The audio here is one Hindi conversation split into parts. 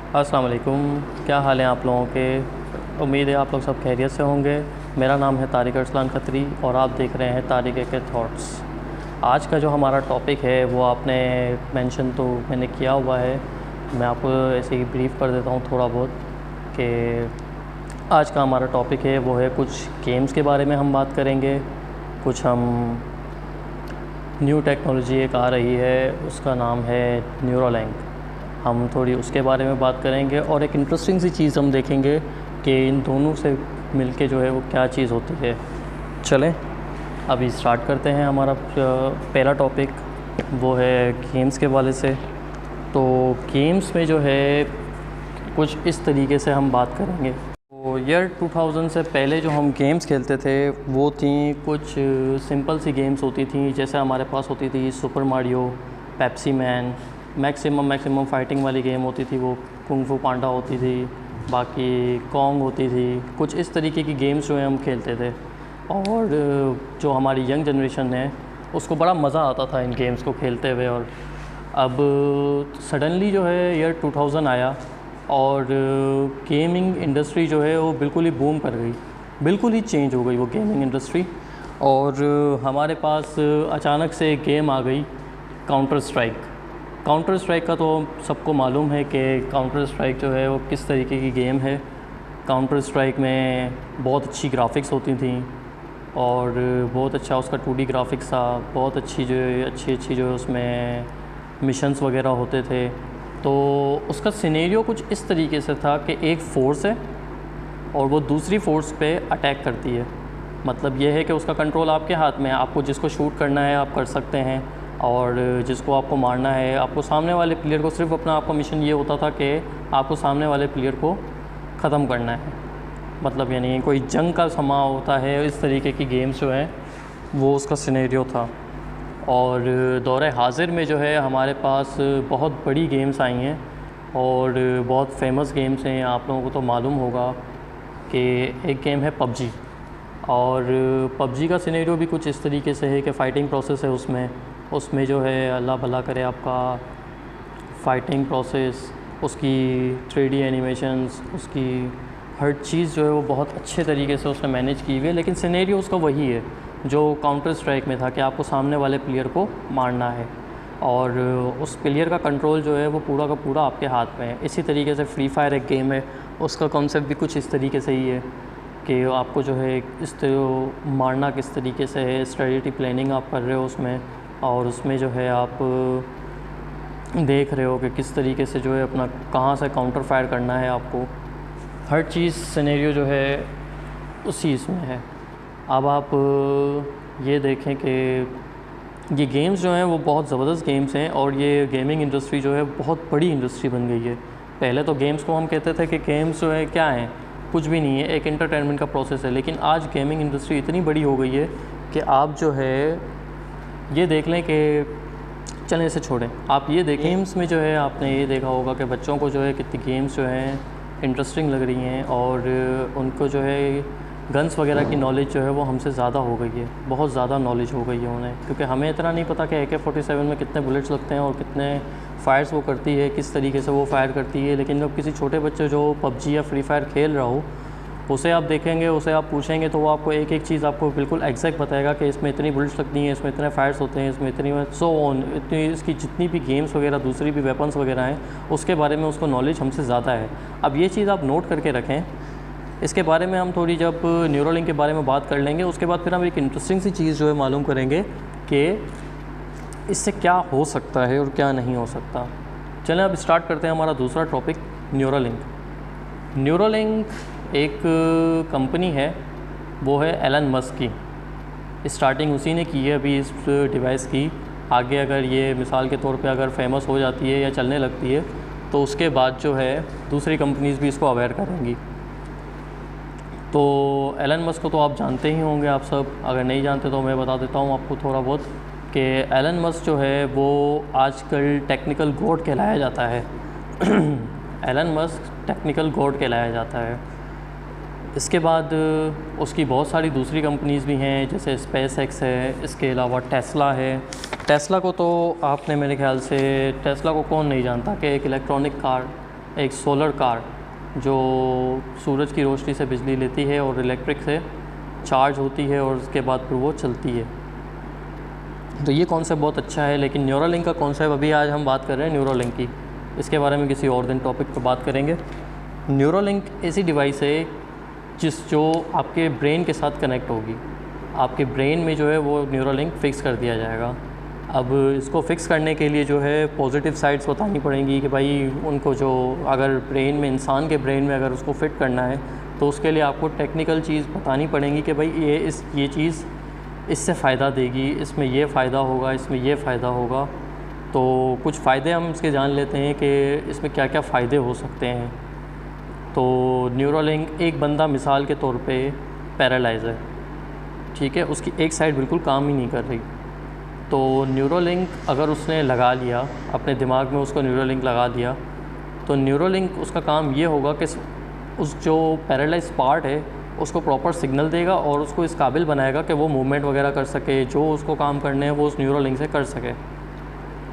अस्सलाम वालेकुम। क्या हाल है आप लोगों के? उम्मीद है आप लोग सब खैरियत से होंगे। मेरा नाम है तारिक अरसलान खत्री और आप देख रहे हैं तारिक के थॉट्स। आज का जो हमारा टॉपिक है वो आपने मेंशन तो मैंने किया हुआ है, मैं आपको ऐसे ही ब्रीफ कर देता हूँ थोड़ा बहुत कि आज का हमारा टॉपिक है वो है कुछ गेम्स के बारे में हम बात करेंगे। कुछ हम न्यू टेक्नोलॉजी एक आ रही है, उसका नाम है न्यूरोलिंक। हम थोड़ी उसके बारे में बात करेंगे और एक इंटरेस्टिंग सी चीज़ हम देखेंगे कि इन दोनों से मिलके जो है वो क्या चीज़ होती है। चलें अभी स्टार्ट करते हैं। हमारा पहला टॉपिक वो है गेम्स के वाले से। तो गेम्स में जो है कुछ इस तरीके से हम बात करेंगे। तो ईयर 2000 से पहले जो हम गेम्स खेलते थे वो थी कुछ सिंपल सी गेम्स होती थी, जैसे हमारे पास होती थी super Mario, Pepsi man, maximum fighting वाली गेम होती थी, वो कुंग फू पांडा होती थी, बाकी कॉन्ग होती थी। कुछ इस तरीके की गेम्स जो है हम खेलते थे और जो हमारी यंग जनरेशन है उसको बड़ा मज़ा आता था इन गेम्स को खेलते हुए। और अब सडनली जो है ईयर 2000 आया और गेमिंग इंडस्ट्री जो है वो बिल्कुल ही बूम कर गई, बिल्कुल ही चेंज हो गई वो गेमिंग इंडस्ट्री। और हमारे पास अचानक से एक गेम आ गई, काउंटर स्ट्राइक। काउंटर स्ट्राइक का तो सबको मालूम है कि काउंटर स्ट्राइक जो है वो किस तरीके की गेम है। काउंटर स्ट्राइक में बहुत अच्छी ग्राफिक्स होती थी और बहुत अच्छा उसका 2D ग्राफिक्स था, बहुत अच्छी जो है उसमें मिशंस वगैरह होते थे। तो उसका सिनेरियो कुछ इस तरीके से था कि एक फ़ोर्स है और वो दूसरी फ़ोर्स पे अटैक करती है। मतलब ये है कि उसका कंट्रोल आपके हाथ में है, आपको जिसको शूट करना है आप कर सकते हैं और जिसको आपको मारना है, आपको सामने वाले प्लेयर को सिर्फ अपना आपका मिशन ये होता था कि आपको सामने वाले प्लेयर को ख़त्म करना है। मतलब यानी कोई जंग का समा होता है, इस तरीके की गेम्स जो हैं वो उसका सिनेरियो था। और दौरे हाज़िर में जो है हमारे पास बहुत बड़ी गेम्स आई हैं और बहुत फेमस गेम्स हैं। आप लोगों को तो मालूम होगा कि एक गेम है पबजी, और पबजी का सिनेरियो भी कुछ इस तरीके से है कि फ़ाइटिंग प्रोसेस है उसमें जो है अल्लाह भला करे आपका फ़ाइटिंग प्रोसेस, उसकी 3D एनिमेशंस, उसकी हर चीज़ जो है वो बहुत अच्छे तरीके से उसने मैनेज की हुई है। लेकिन सिनेरियो उसका वही है जो काउंटर स्ट्राइक में था कि आपको सामने वाले प्लेयर को मारना है और उस प्लेयर का कंट्रोल जो है वो पूरा का पूरा आपके हाथ में है। इसी तरीके से फ्री फायर एक गेम है, उसका कॉन्सेप्ट भी कुछ इस तरीके से ही है कि आपको जो है इस तरह मारना किस तरीके से है, स्ट्रेटजी प्लानिंग आप कर रहे हो उसमें, और उसमें जो है आप देख रहे हो कि किस तरीके से जो है अपना कहाँ से काउंटर फायर करना है आपको। हर चीज़ सिनेरियो जो है उसी इसमें है। अब आप ये देखें कि ये गेम्स जो हैं वो बहुत ज़बरदस्त गेम्स हैं और ये गेमिंग इंडस्ट्री जो है बहुत बड़ी इंडस्ट्री बन गई है। पहले तो गेम्स को हम कहते थे कि गेम्स जो है क्या है, कुछ भी नहीं है, एक एंटरटेनमेंट का प्रोसेस है। लेकिन आज गेमिंग इंडस्ट्री इतनी बड़ी हो गई है कि आप जो है ये देख लें कि चलें इसे छोड़ें, आप ये देखें गेम्स में जो है आपने ये देखा होगा कि बच्चों को जो है कितनी गेम्स जो हैं इंटरेस्टिंग लग रही हैं और उनको जो है गन्स वगैरह की नॉलेज जो है वो हमसे ज़्यादा हो गई है, बहुत ज़्यादा नॉलेज हो गई है उन्हें। क्योंकि हमें इतना नहीं पता कि AK-47 में कितने बुलेट्स लगते हैं और कितने फायर्स वो करती है, किस तरीके से वो फायर करती है। लेकिन जब किसी छोटे बच्चे जो पबजी या फ्री फायर खेल रहा हो उसे आप देखेंगे, उसे आप पूछेंगे तो वो आपको एक एक चीज़ आपको बिल्कुल एग्जैक्ट बताएगा कि इसमें इतनी बुलेट्स लगती हैं, इसमें इतने फायर्स होते हैं, इसमें इतनी सो ऑन, इतनी इसकी जितनी भी गेम्स वगैरह दूसरी भी वेपन्स वगैरह हैं उसके बारे में उसको नॉलेज हमसे ज़्यादा है। अब ये चीज़ आप नोट करके रखें। इसके बारे में हम थोड़ी जब न्यूरोलिंक के बारे में बात कर लेंगे उसके बाद फिर हम एक इंटरेस्टिंग सी चीज़ जो है मालूम करेंगे कि इससे क्या हो सकता है और क्या नहीं हो सकता। चलें अब स्टार्ट करते हैं हमारा दूसरा टॉपिक, न्यूरोलिंक। न्यूरोलिंक एक कंपनी है, वो है एलन मस्क की। स्टार्टिंग उसी ने की है अभी इस डिवाइस की। आगे अगर ये मिसाल के तौर पे अगर फेमस हो जाती है या चलने लगती है तो उसके बाद जो है दूसरी कंपनीज़ भी इसको अवेयर करेंगी। तो एलन मस्क को तो आप जानते ही होंगे आप सब, अगर नहीं जानते तो मैं बता देता हूँ आपको थोड़ा बहुत कि एलन मस्क जो है वो आजकल टेक्निकल गॉड कहलाया जाता है। एलन मस्क टेक्निकल गॉड कहलाया जाता है। इसके बाद उसकी बहुत सारी दूसरी कंपनीज़ भी हैं, जैसे स्पेस एक्स है, इसके अलावा टेस्ला है। टेस्ला को तो आपने मेरे ख्याल से, टेस्ला को कौन नहीं जानता कि एक एक सोलर कार जो सूरज की रोशनी से बिजली लेती है और इलेक्ट्रिक से चार्ज होती है और उसके बाद फिर वो चलती है। तो ये कॉन्सेप्ट बहुत अच्छा है, लेकिन न्यूरोलिंक का कॉन्सेप्ट अभी आज हम बात कर रहे हैं न्यूरोलिंक की। इसके बारे में किसी और दिन टॉपिक पर बात करेंगे। न्यूरोलिंक ऐसी डिवाइस है जो आपके ब्रेन के साथ कनेक्ट होगी। आपके ब्रेन में जो है वो न्यूरोलिंक फ़िक्स कर दिया जाएगा। अब इसको फ़िक्स करने के लिए जो है पॉजिटिव साइड्स बतानी पड़ेंगी कि भाई उनको जो अगर ब्रेन में, इंसान के ब्रेन में अगर उसको फ़िट करना है तो उसके लिए आपको टेक्निकल चीज़ बतानी पड़ेंगी कि भाई ये चीज़ इससे फ़ायदा देगी, इसमें ये फ़ायदा होगा, इसमें ये फ़ायदा होगा। तो कुछ फ़ायदे हम इसके जान लेते हैं कि इसमें क्या क्या फ़ायदे हो सकते हैं। तो न्यूरोलिंक, एक बंदा मिसाल के तौर पे पैरालाइज़ है, ठीक है, उसकी एक साइड बिल्कुल काम ही नहीं कर रही। तो न्यूरोलिंक अगर उसने लगा लिया अपने दिमाग में, उसको न्यूरोलिंक लगा दिया, तो न्यूरोलिंक उसका काम ये होगा कि उस जो पैरालाइज पार्ट है उसको प्रॉपर सिग्नल देगा और उसको इस काबिल बनाएगा कि वो मूवमेंट वगैरह कर सके, जो उसको काम करने हैं वो उस न्यूरोलिंक से कर सके।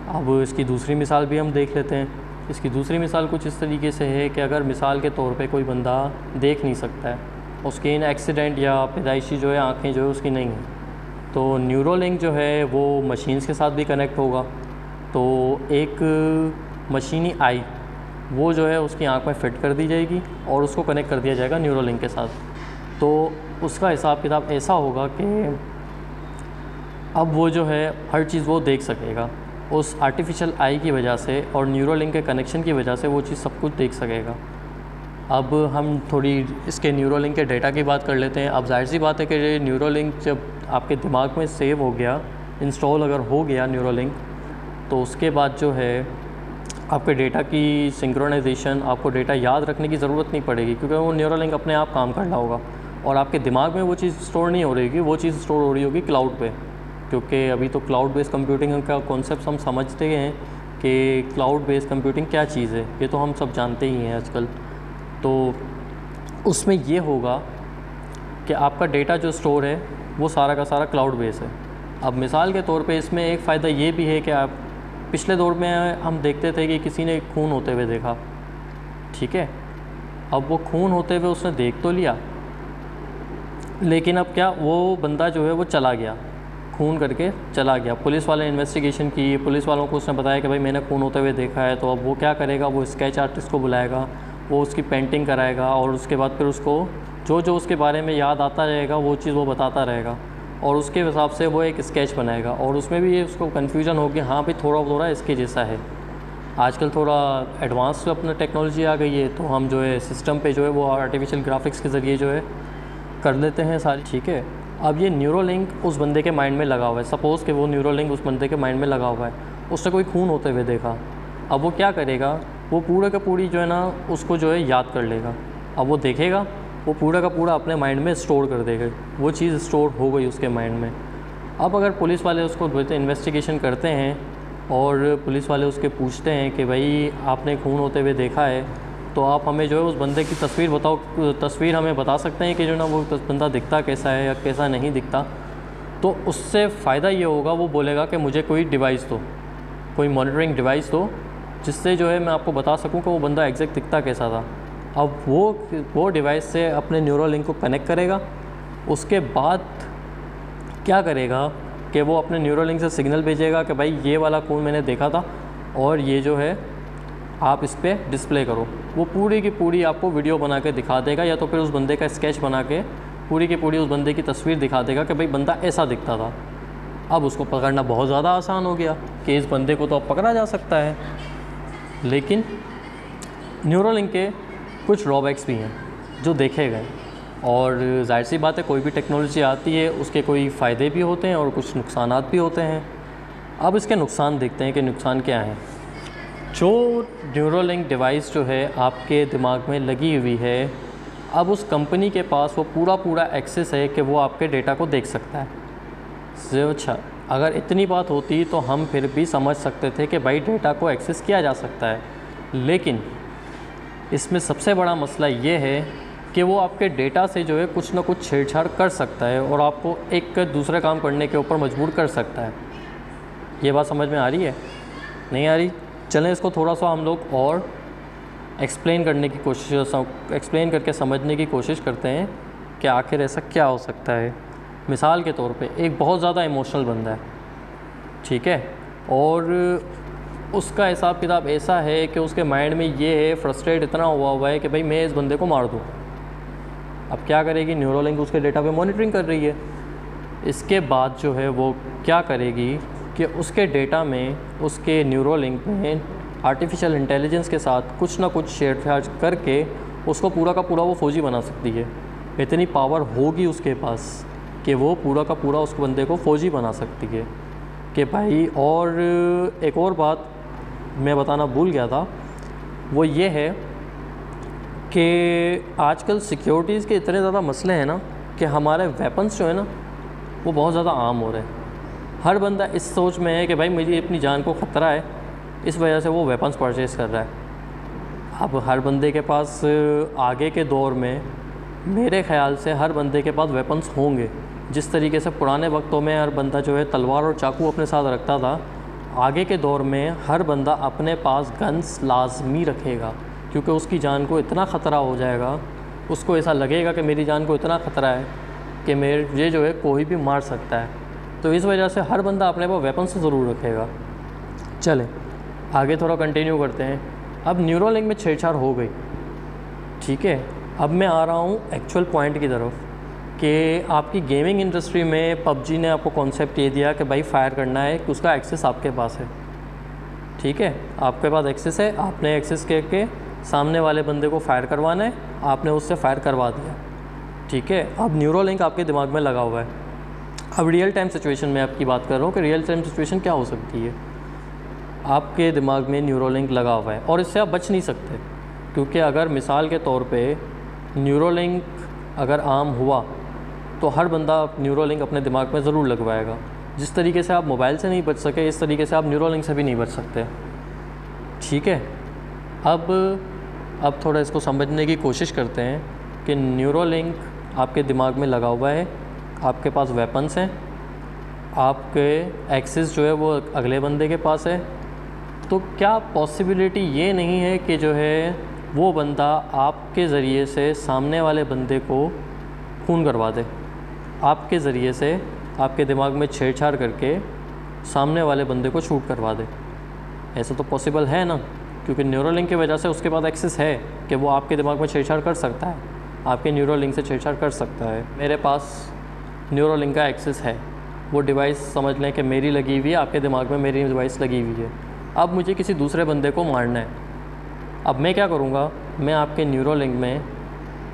अब इसकी दूसरी मिसाल भी हम देख लेते हैं। इसकी दूसरी मिसाल कुछ इस तरीके से है कि अगर मिसाल के तौर पे कोई बंदा देख नहीं सकता है, उसकी इन एक्सीडेंट या पैदाइशी जो है आँखें जो है उसकी नहीं है, तो न्यूरोलिंक जो है वो मशीन्स के साथ भी कनेक्ट होगा। तो एक मशीनी आई वो जो है उसकी आँख में फ़िट कर दी जाएगी और उसको कनेक्ट कर दिया जाएगा न्यूरोलिंक के साथ। तो उसका हिसाब किताब ऐसा होगा कि अब वो जो है हर चीज़ वो देख सकेगा उस आर्टिफिशियल आई की वजह से, और न्यूरोलिंक के कनेक्शन की वजह से वो चीज़ सब कुछ देख सकेगा। अब हम थोड़ी इसके न्यूरोलिंक के डेटा की बात कर लेते हैं। अब जाहिर सी बात है कि न्यूरोलिंक जब आपके दिमाग में सेव हो गया, इंस्टॉल अगर हो गया न्यूरोलिंक, तो उसके बाद जो है आपके डेटा की सिंक्रोनाइजेशन, आपको डेटा याद रखने की ज़रूरत नहीं पड़ेगी, क्योंकि वो न्यूरोलिंक अपने आप काम कर रहा होगा और आपके दिमाग में वो चीज़ स्टोर नहीं हो रही होगी, वो चीज़ स्टोर हो रही होगी क्लाउड पे। क्योंकि अभी तो क्लाउड बेस्ड कंप्यूटिंग का कॉन्सेप्ट हम समझते हैं कि क्लाउड बेस्ड कंप्यूटिंग क्या चीज़ है, ये तो हम सब जानते ही हैं आजकल। तो उसमें ये होगा कि आपका डेटा जो स्टोर है वो सारा का सारा क्लाउड बेस है। अब मिसाल के तौर पे इसमें एक फ़ायदा ये भी है कि आप पिछले दौर में हम देखते थे कि किसी ने खून होते हुए देखा, ठीक है, अब वो खून होते हुए उसने देख तो लिया, लेकिन अब क्या, वो बंदा जो है वो चला गया, खून करके चला गया। पुलिस वाले इन्वेस्टिगेशन की, पुलिस वालों को उसने बताया कि भाई मैंने खून होते हुए देखा है। तो अब वो क्या करेगा, वो स्केच आर्टिस्ट को बुलाएगा, वो उसकी पेंटिंग कराएगा और उसके बाद फिर उसको जो जो उसके बारे में याद आता रहेगा वो चीज़ वो बताता रहेगा और उसके हिसाब से वो एक स्केच बनाएगा। और उसमें भी ये उसको कन्फ्यूजन होगी, हाँ भाई थोड़ा थोड़ा इसके जैसा है। आजकल थोड़ा एडवांस अपना टेक्नोलॉजी आ गई है, तो हम जो है सिस्टम पे जो है वो आर्टिफिशियल ग्राफिक्स के ज़रिए जो है कर लेते हैं सारी, ठीक है। अब ये न्यूरोलिंक उस बंदे के माइंड में लगा हुआ है, सपोज़ कि वो न्यूरोलिंक उस बंदे के माइंड में लगा हुआ है, उसने कोई खून होते हुए देखा। अब वो क्या करेगा, वो पूरा का पूरी जो है ना उसको जो है याद कर लेगा। अब वो देखेगा, वो पूरा का पूरा अपने माइंड में स्टोर कर देगा, वो चीज़ स्टोर हो गई उसके माइंड में। अब अगर पुलिस वाले उसको इन्वेस्टिगेशन करते हैं और पुलिस वाले उसके पूछते हैं कि भाई आपने खून होते हुए देखा है, तो आप हमें जो है उस बंदे की तस्वीर बताओ, तस्वीर हमें बता सकते हैं कि जो ना वो बंदा दिखता कैसा है या कैसा नहीं दिखता। तो उससे फ़ायदा ये होगा, वो बोलेगा कि मुझे कोई डिवाइस दो, कोई मॉनिटरिंग डिवाइस दो, जिससे जो है मैं आपको बता सकूं कि वो बंदा एग्जैक्ट दिखता कैसा था। अब वो डिवाइस से अपने न्यूरोलिंक को कनेक्ट करेगा, उसके बाद क्या करेगा कि वो अपने न्यूरोलिंक से सिग्नल भेजेगा कि भाई ये वाला खून मैंने देखा था और ये जो है आप इस पर डिस्प्ले करो। वो पूरी की पूरी आपको वीडियो बना के दिखा देगा, या तो फिर उस बंदे का स्केच बना के पूरी की पूरी उस बंदे की तस्वीर दिखा देगा कि भाई बंदा ऐसा दिखता था। अब उसको पकड़ना बहुत ज़्यादा आसान हो गया कि इस बंदे को तो अब पकड़ा जा सकता है। लेकिन न्यूरोलिंक के कुछ ड्रॉबैक्स भी हैं जो देखे गए, और जाहिर सी बात है कोई भी टेक्नोलॉजी आती है उसके कोई फ़ायदे भी होते हैं और कुछ नुकसानात भी होते हैं। अब इसके नुकसान देखते हैं कि नुकसान क्या हैं। जो न्यूरोलिंक डिवाइस जो है आपके दिमाग में लगी हुई है, अब उस कंपनी के पास वो पूरा एक्सेस है कि वो आपके डेटा को देख सकता है। अच्छा, अगर इतनी बात होती तो हम फिर भी समझ सकते थे कि भाई डेटा को एक्सेस किया जा सकता है, लेकिन इसमें सबसे बड़ा मसला ये है कि वो आपके डेटा से जो है कुछ ना कुछ छेड़छाड़ कर सकता है और आपको एक दूसरा काम करने के ऊपर मजबूर कर सकता है। ये बात समझ में आ रही है? नहीं आ रही? चलें इसको थोड़ा सा हम लोग और एक्सप्लेन करके समझने की कोशिश करते हैं कि आखिर ऐसा क्या हो सकता है। मिसाल के तौर पे एक बहुत ज़्यादा इमोशनल बंदा है, ठीक है, और उसका हिसाब किताब ऐसा है कि उसके माइंड में ये है, फ्रस्ट्रेट इतना हुआ है कि भाई मैं इस बंदे को मार दूँ। अब क्या करेगी, न्यूरोलिंक उसके डेटा पे मॉनिटरिंग कर रही है। इसके बाद जो है वो क्या करेगी कि उसके डेटा में, उसके न्यूरोलिंक में आर्टिफिशियल इंटेलिजेंस के साथ कुछ ना कुछ छेड़छाड़ करके उसको पूरा का पूरा वो फौजी बना सकती है। इतनी पावर होगी उसके पास कि वो पूरा का पूरा उस बंदे को फौजी बना सकती है कि भाई। और एक और बात मैं बताना भूल गया था, वो ये है कि आजकल सिक्योरिटीज़ के इतने ज़्यादा मसले हैं ना कि हमारे वेपन्स जो है ना वो बहुत ज़्यादा आम हो रहे हैं। हर बंदा इस सोच में है कि भाई मुझे अपनी जान को ख़तरा है, इस वजह से वो वेपन्स परचेज़ कर रहा है। अब हर बंदे के पास आगे के दौर में मेरे ख़्याल से हर बंदे के पास वेपन्स होंगे। जिस तरीके से पुराने वक्तों में हर बंदा जो है तलवार और चाकू अपने साथ रखता था, आगे के दौर में हर बंदा अपने पास गन्स लाजमी रखेगा, क्योंकि उसकी जान को इतना ख़तरा हो जाएगा, उसको ऐसा लगेगा कि मेरी जान को इतना ख़तरा है कि मुझे जो है कोई भी मार सकता है। तो इस वजह से हर बंदा अपने पास वेपन्स ज़रूर रखेगा। चलें आगे थोड़ा कंटिन्यू करते हैं। अब न्यूरोलिंक में छेड़छाड़ हो गई, ठीक है। अब मैं आ रहा हूँ एक्चुअल पॉइंट की तरफ कि आपकी गेमिंग इंडस्ट्री में पबजी ने आपको कॉन्सेप्ट ये दिया कि भाई फायर करना है, कि उसका एक्सेस आपके पास है, ठीक है। आपके पास एक्सेस है, आपने एक्सेस करके सामने वाले बंदे को फायर करवाना है, आपने उससे फायर करवा दिया, ठीक है। अब न्यूरोलिंक आपके दिमाग में लगा हुआ है। अब रियल टाइम सिचुएशन में आपकी बात कर रहा हूँ कि रियल टाइम सिचुएशन क्या हो सकती है। आपके दिमाग में न्यूरोलिंक लगा हुआ है और इससे आप बच नहीं सकते, क्योंकि अगर मिसाल के तौर पे न्यूरोलिंक अगर आम हुआ तो हर बंदा न्यूरोलिंक अपने दिमाग में ज़रूर लगवाएगा। जिस तरीके से आप मोबाइल से नहीं बच सके, इस तरीके से आप न्यूरोलिंक से भी नहीं बच सकते, ठीक है। अब थोड़ा इसको समझने की कोशिश करते हैं कि न्यूरोलिंक आपके दिमाग में लगा हुआ है, आपके पास वेपन्स हैं, आपके एक्सेस जो है वो अगले बंदे के पास है। तो क्या पॉसिबिलिटी ये नहीं है कि जो है वो बंदा आपके ज़रिए से सामने वाले बंदे को खून करवा दे, आपके ज़रिए से आपके दिमाग में छेड़छाड़ करके सामने वाले बंदे को शूट करवा दे? ऐसा तो पॉसिबल है ना, क्योंकि न्यूरोलिंक की वजह से उसके पास एक्सेस है कि वो आपके दिमाग में छेड़छाड़ कर सकता है, आपके न्यूरोलिंक से छेड़छाड़ कर सकता है। मेरे पास न्यूरोलिंक का एक्सेस है, वो डिवाइस समझ लें कि मेरी लगी हुई है, आपके दिमाग में मेरी डिवाइस लगी हुई है। अब मुझे किसी दूसरे बंदे को मारना है। अब मैं क्या करूँगा, मैं आपके न्यूरोलिंक में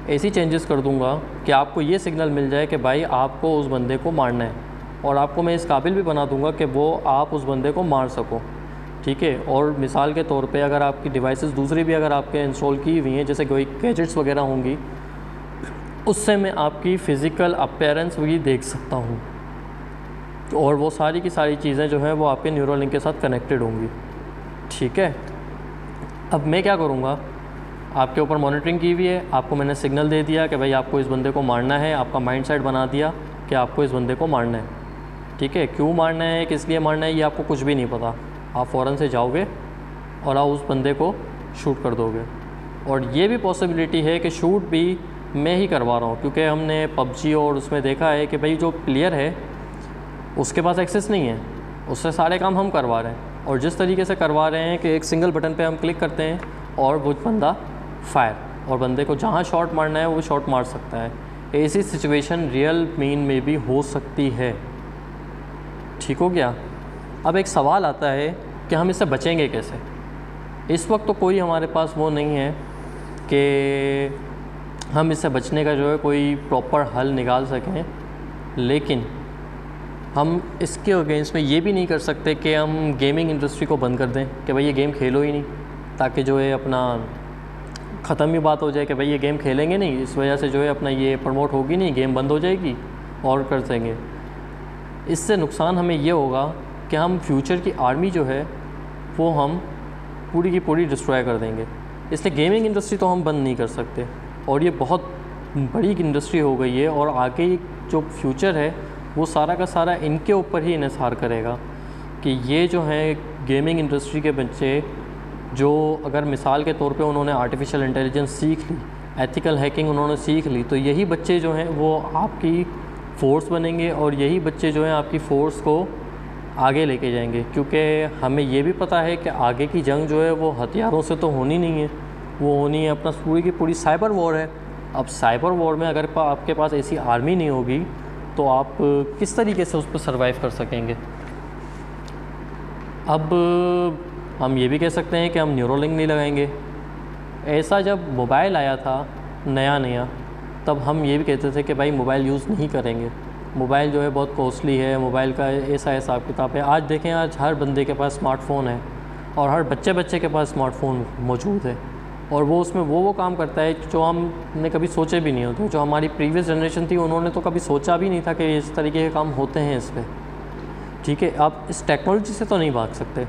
ऐसी चेंजेस कर दूँगा कि आपको ये सिग्नल मिल जाए कि भाई आपको उस बंदे को मारना है, और आपको मैं इस काबिल भी बना दूँगा कि वो आप उस बंदे को मार सको, ठीक है। और मिसाल के तौर पे अगर आपकी डिवाइसेस दूसरी भी अगर आपके इंस्टॉल की हुई हैं, जैसे कोई गैजेट्स वगैरह होंगी, उससे मैं आपकी फ़िज़िकल अपीयरेंस भी देख सकता हूँ, और वो सारी की सारी चीज़ें जो हैं वो आपके न्यूरोलिंक के साथ कनेक्टेड होंगी, ठीक है। अब मैं क्या करूँगा, आपके ऊपर मॉनिटरिंग की हुई है, आपको मैंने सिग्नल दे दिया कि भाई आपको इस बंदे को मारना है, आपका माइंड सेट बना दिया कि आपको इस बंदे को मारना है, ठीक है। क्यों मारना है, किस लिए मारना है, ये आपको कुछ भी नहीं पता। आप फ़ौरन से जाओगे और आप उस बंदे को शूट कर दोगे। और ये भी पॉसिबिलिटी है कि शूट भी मैं ही करवा रहा हूँ, क्योंकि हमने पबजी और उसमें देखा है कि भाई जो प्लेयर है उसके पास एक्सेस नहीं है, उससे सारे काम हम करवा रहे हैं। और जिस तरीके से करवा रहे हैं कि एक सिंगल बटन पे हम क्लिक करते हैं और वो बंदा फायर, और बंदे को जहाँ शॉट मारना है वो शॉट मार सकता है। ऐसी सिचुएशन रियल मीन में भी हो सकती है, ठीक हो गया। अब एक सवाल आता है कि हम इससे बचेंगे कैसे। इस वक्त तो कोई हमारे पास वो नहीं है कि हम इससे बचने का जो है कोई प्रॉपर हल निकाल सकें, लेकिन हम इसके अगेंस्ट में ये भी नहीं कर सकते कि हम गेमिंग इंडस्ट्री को बंद कर दें कि भाई ये गेम खेलो ही नहीं, ताकि जो है अपना ख़त्म ही बात हो जाए कि भाई ये गेम खेलेंगे नहीं, इस वजह से जो है अपना ये प्रमोट होगी नहीं, गेम बंद हो जाएगी और कर देंगे। इससे नुकसान हमें ये होगा कि हम फ्यूचर की आर्मी जो है वो हम पूरी की पूरी डिस्ट्रॉय कर देंगे। इसलिए गेमिंग इंडस्ट्री तो हम बंद नहीं कर सकते, और ये बहुत बड़ी इंडस्ट्री हो गई है, और आगे जो फ्यूचर है वो सारा का सारा इनके ऊपर ही इन्हिसार करेगा कि ये जो है गेमिंग इंडस्ट्री के बच्चे जो अगर मिसाल के तौर पे उन्होंने आर्टिफिशियल इंटेलिजेंस सीख ली, एथिकल हैकिंग उन्होंने सीख ली, तो यही बच्चे जो हैं वो आपकी फ़ोर्स बनेंगे और यही बच्चे जो हैं आपकी फ़ोर्स को आगे लेके जाएंगे। क्योंकि हमें ये भी पता है कि आगे की जंग जो है वो हथियारों से तो होनी नहीं है, वो होनी है अपना पूरी की पूरी साइबर वॉर है। अब साइबर वॉर में अगर आपके पास ऐसी आर्मी नहीं होगी तो आप किस तरीके से उस पर सर्वाइव कर सकेंगे। अब हम ये भी कह सकते हैं कि हम न्यूरोलिंक नहीं लगाएंगे। ऐसा जब मोबाइल आया था नया नया, तब हम ये भी कहते थे कि भाई मोबाइल यूज़ नहीं करेंगे, मोबाइल जो है बहुत कॉस्टली है, मोबाइल का ऐसा हिसाब किताब है। आज देखें, आज हर बंदे के पास स्मार्टफ़ोन है और हर बच्चे के पास स्मार्टफ़ोन मौजूद है और वो उसमें वो काम करता है जो हमने कभी सोचे भी नहीं होते। जो हमारी प्रीवियस जनरेशन थी उन्होंने तो कभी सोचा भी नहीं था कि इस तरीके के काम होते हैं इस पर। ठीक है, आप इस टेक्नोलॉजी से तो नहीं भाग सकते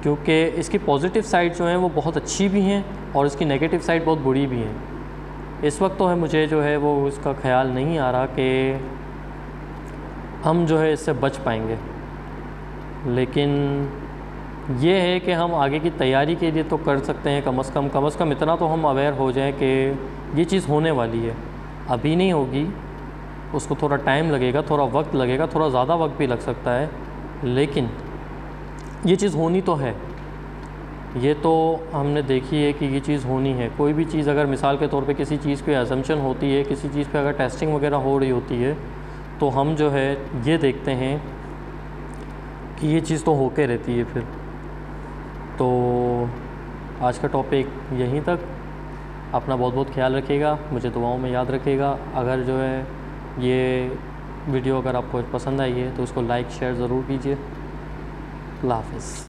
क्योंकि इसकी पॉजिटिव साइड जो हैं वो बहुत अच्छी भी हैं और इसकी नेगेटिव साइड बहुत बुरी भी हैं। इस वक्त तो है मुझे जो है वो इसका ख्याल नहीं आ रहा कि हम जो है इससे बच पाएंगे, लेकिन ये है कि हम आगे की तैयारी के लिए तो कर सकते हैं। कम से कम इतना तो हम अवेयर हो जाएं कि ये चीज़ होने वाली है। अभी नहीं होगी, उसको थोड़ा टाइम लगेगा, थोड़ा वक्त लगेगा, थोड़ा ज़्यादा वक्त भी लग सकता है, लेकिन ये चीज़ होनी तो है। ये तो हमने देखी है कि ये चीज़ होनी है। कोई भी चीज़ अगर मिसाल के तौर पे किसी चीज़ की असम्पशन होती है, किसी चीज़ पे अगर टेस्टिंग वगैरह हो रही होती है, तो हम जो है ये देखते हैं कि ये चीज़ तो होके रहती है। फिर तो आज का टॉपिक यहीं तक। अपना बहुत बहुत ख्याल रखिएगा, मुझे दुआओं में याद रखिएगा। अगर जो है ये वीडियो अगर आपको पसंद आई है तो उसको लाइक शेयर ज़रूर कीजिए। अल्लाह हाफ़िज़।